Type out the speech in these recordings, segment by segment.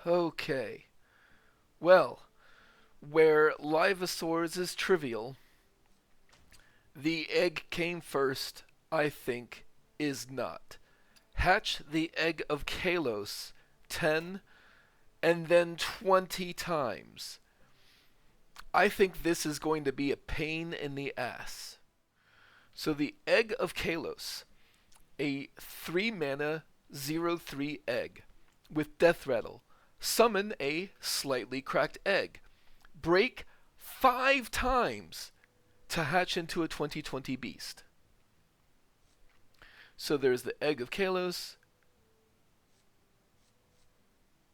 Okay. Well, where Livosaurs is trivial, the egg came first, I think, is not. Hatch the Egg of Khelos 10 and then 20 times. I think this is going to be a pain in the ass. So the Egg of Khelos, a 3 mana 0/3 egg with Death Rattle. Summon a slightly cracked egg. Break 5 times to hatch into a 2020 beast. So there's the Egg of Khelos.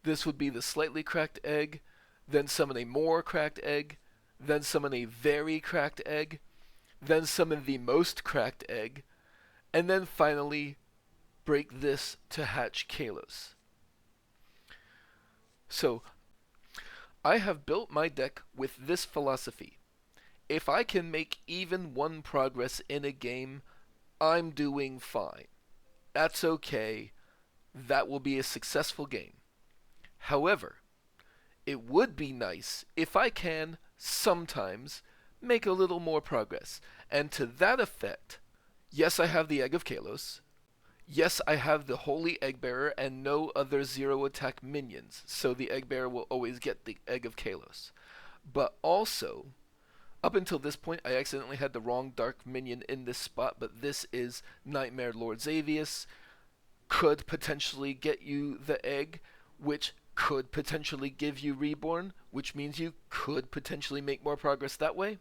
This would be the slightly cracked egg. Then summon a more cracked egg. Then summon a very cracked egg. Then summon the most cracked egg. And then finally break this to hatch Kalos. So, I have built my deck with this philosophy. If I can make even one progress in a game, I'm doing fine. That's okay. That will be a successful game. However, it would be nice if I can, sometimes, make a little more progress. And to that effect, yes, I have the Egg of Kalos. Yes, I have the Holy Egg Bearer and no other zero attack minions, so the Egg Bearer will always get the Egg of Kalos. But also, up until this point, I accidentally had the wrong dark minion in this spot, but this is Nightmare Lord Xavius. Could potentially get you the egg, which could potentially give you Reborn, which means you could potentially make more progress that way.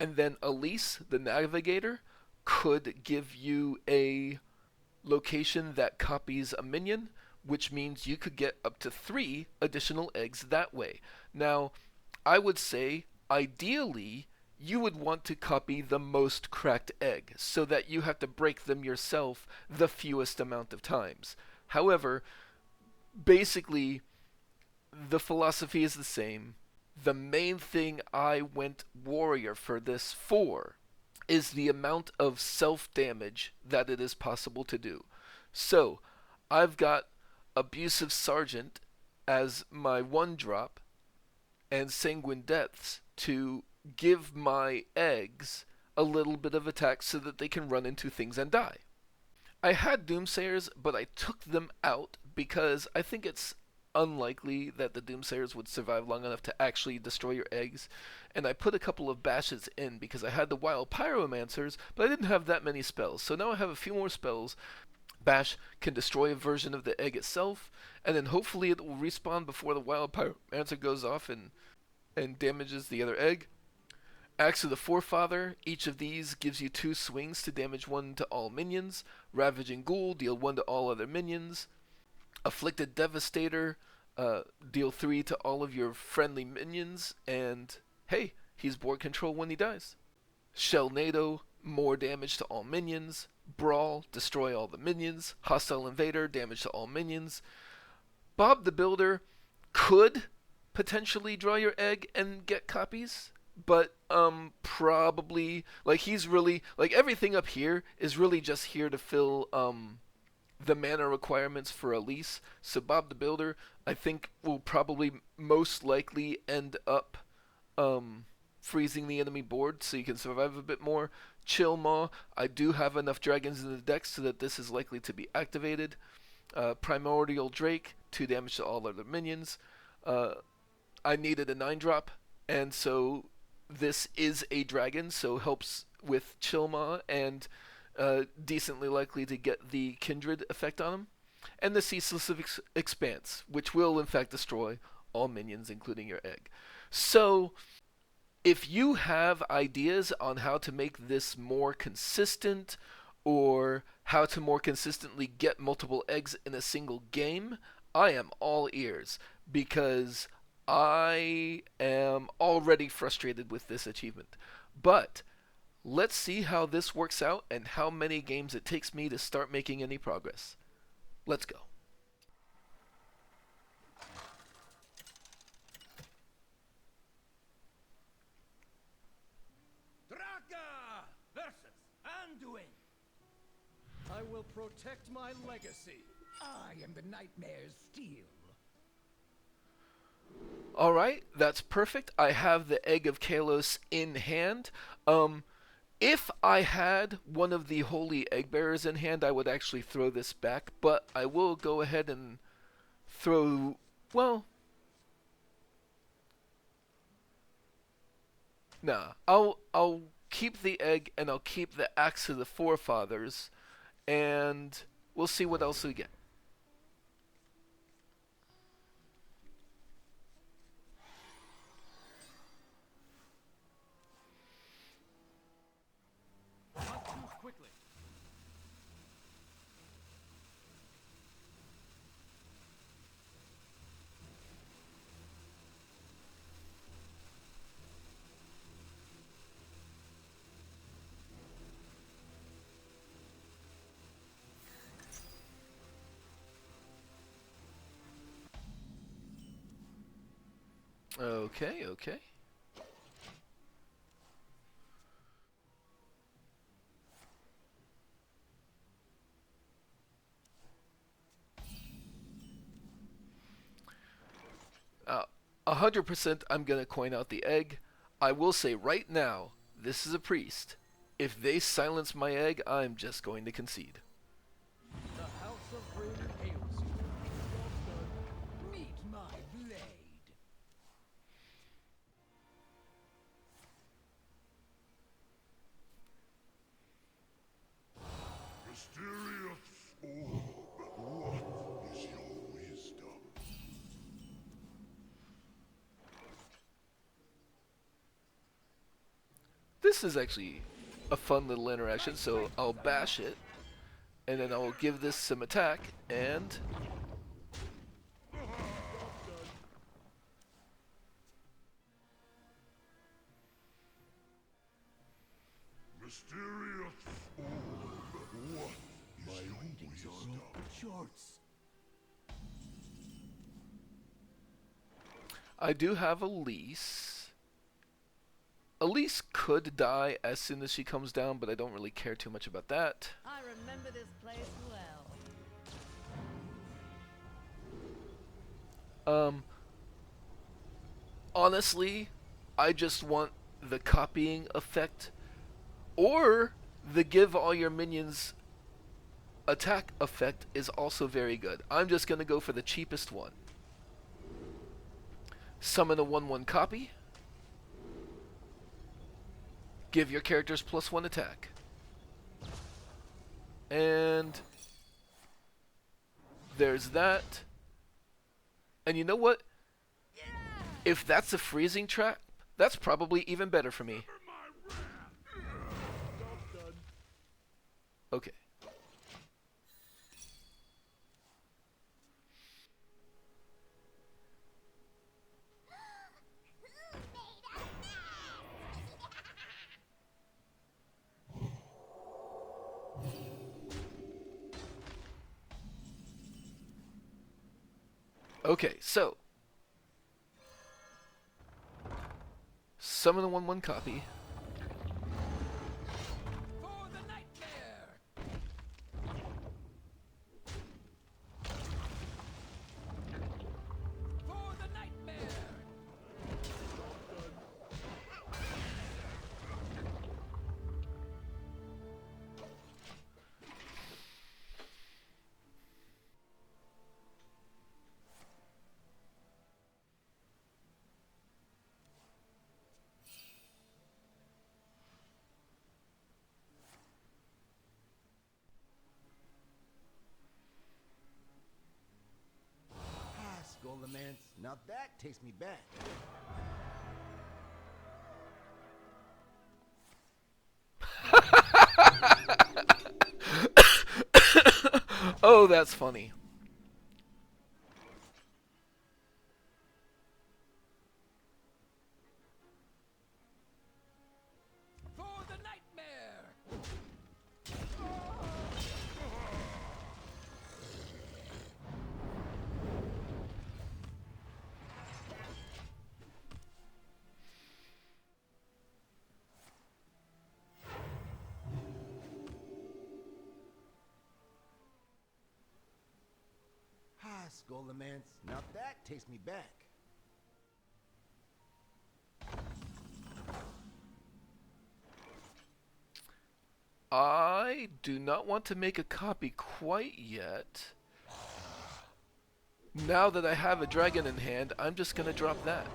And then Elise, the Navigator, could give you a location that copies a minion, which means you could get up to 3 additional eggs that way. Now, I would say, ideally, you would want to copy the most cracked egg, so that you have to break them yourself the fewest amount of times. However, basically, the philosophy is the same. The main thing I went warrior for this for is the amount of self damage that it is possible to do. So, I've got Abusive Sergeant as my 1 drop and Sanguine Depths to give my eggs a little bit of attack so that they can run into things and die. I had Doomsayers, but I took them out because I think it's unlikely that the Doomsayers would survive long enough to actually destroy your eggs. And I put a couple of bashes in because I had the Wild Pyromancers, but I didn't have that many spells. So now I have a few more spells. Bash can destroy a version of the egg itself, and then hopefully it will respawn before the Wild Pyromancer goes off and damages the other egg. Axe of the Forefather, each of these gives you 2 swings to damage 1 to all minions. Ravaging Ghoul, deal 1 to all other minions. Afflicted Devastator, deal 3 to all of your friendly minions, and hey, he's board control when he dies. Shellnado, more damage to all minions. Brawl, destroy all the minions. Hostile Invader, damage to all minions. Bob the Builder could potentially draw your egg and get copies, but probably like he's really like everything up here is really just here to fill the mana requirements for Elise. So Bob the Builder, I think, will probably most likely end up freezing the enemy board so you can survive a bit more. Chill Maw, I do have enough dragons in the deck so that this is likely to be activated. Primordial Drake, 2 damage to all other minions. I needed a 9-drop, and so this is a dragon, so helps with Chilma and decently likely to get the Kindred effect on him. And the Ceaseless Expanse, which will in fact destroy all minions, including your egg. So, if you have ideas on how to make this more consistent, or how to more consistently get multiple eggs in a single game, I am all ears, because I am already frustrated with this achievement. But let's see how this works out and how many games it takes me to start making any progress. Let's go. Draka versus Anduin. I will protect my legacy. I am the nightmare's steel. Alright, that's perfect. I have the Egg of Khelos in hand. If I had one of the Holy Egg Bearers in hand, I would actually throw this back, but I will go ahead and throw, well, nah. I'll keep the egg and I'll keep the Axe of the Forefathers, and we'll see what else we get. Not too quickly. Okay, okay. Uh, 100% I'm gonna coin out the egg. I will say right now, this is a priest. If they silence my egg, I'm just going to concede. The House of Rune hails you. Well done. Meet my blade. Mysterious orb, what is your wisdom? This is actually a fun little interaction, so I'll bash it, and then I'll give this some attack, and Mysterious orb, what is your wisdom? Shorts. I do have Elise. Elise could die as soon as she comes down, but I don't really care too much about that. I remember this place well. Honestly, I just want the copying effect, or the give all your minions attack effect is also very good. I'm just going to go for the cheapest one. Summon a 1/1 copy. Give your characters +1 attack. And there's that. And you know what? If that's a freezing trap, that's probably even better for me. Job done. Okay. Okay, so summon a 1/1 copy. For the nightmare. For the nightmare. Goldemance. Now that takes me back. Oh, that's funny. For the nightmare. Golemance. Now that takes me back. I do not want to make a copy quite yet. Now that I have a dragon in hand, I'm just going to drop that.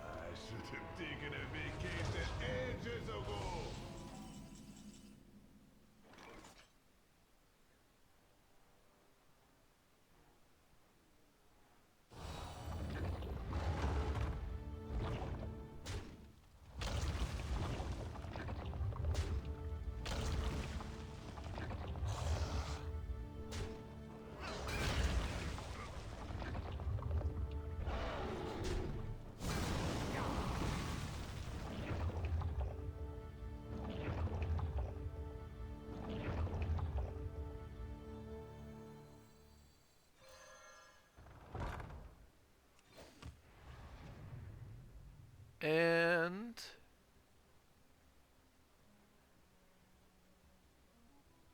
I should have taken a vacation ages ago. And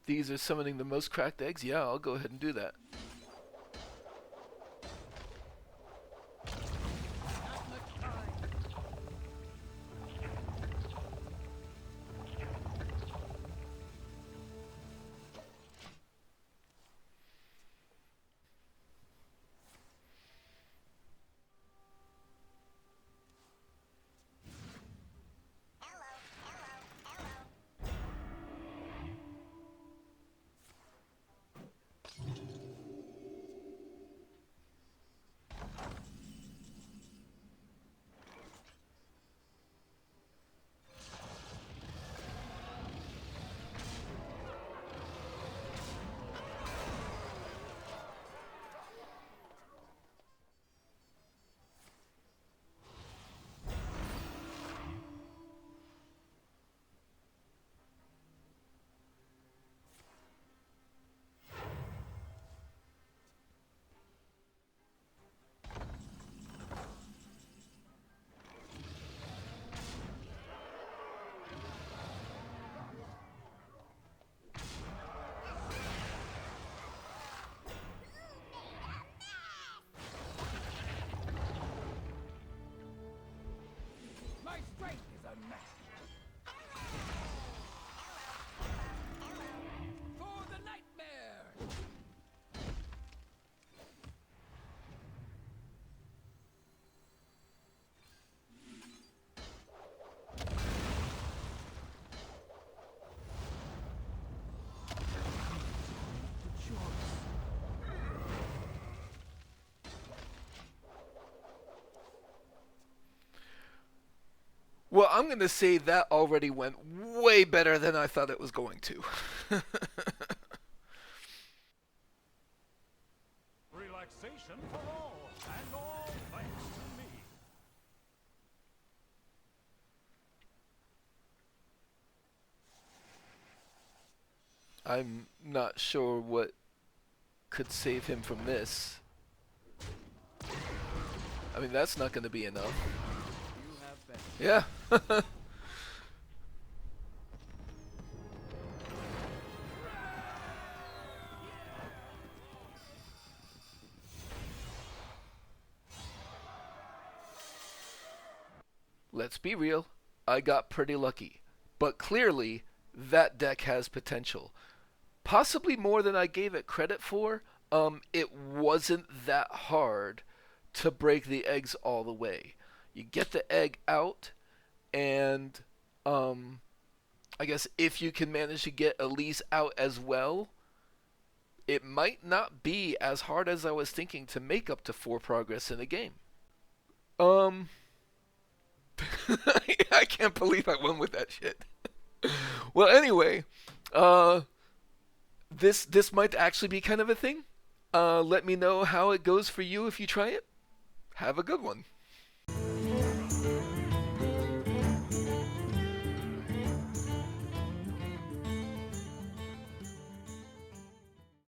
these are summoning the most cracked eggs. Yeah, I'll go ahead and do that. Not much time. My strength is unmatched. For the nightmare. Well, I'm going to say that already went way better than I thought it was going to. Relaxation for all, and all thanks to me. I'm not sure what could save him from this. I mean, that's not going to be enough. You have been. Yeah. Let's be real. I got pretty lucky. But clearly, that deck has potential. Possibly more than I gave it credit for. It wasn't that hard to break the eggs all the way. You get the egg out, and I guess if you can manage to get Elise out as well, it might not be as hard as I was thinking to make up to 4 progress in a game. I can't believe I won with that shit. Well, anyway, this might actually be kind of a thing. Let me know how it goes for you if you try it. Have a good one.